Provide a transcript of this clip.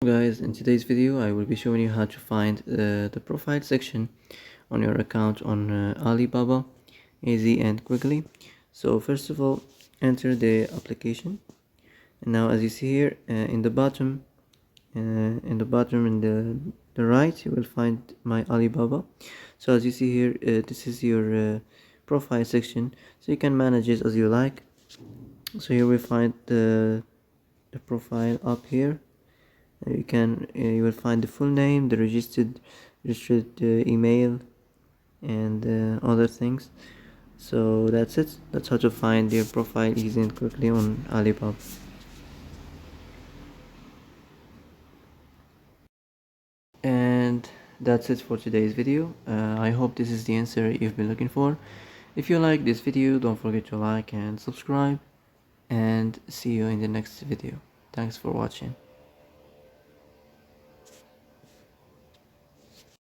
Guys, in today's video I will be showing you how to find the profile section on your account on Alibaba easy and quickly. So first of all, enter the application, and now as you see here in the bottom in the right, you will find my Alibaba. So as you see here, this is your profile section, so you can manage it as you like. So here we find the profile up here. You will find the full name, the registered email, and other things. So that's it. That's how to find your profile easy and quickly on Alibaba. And that's it for today's video. I hope this is the answer you've been looking for. If you like this video, don't forget to like and subscribe, and see you in the next video. Thanks for watching.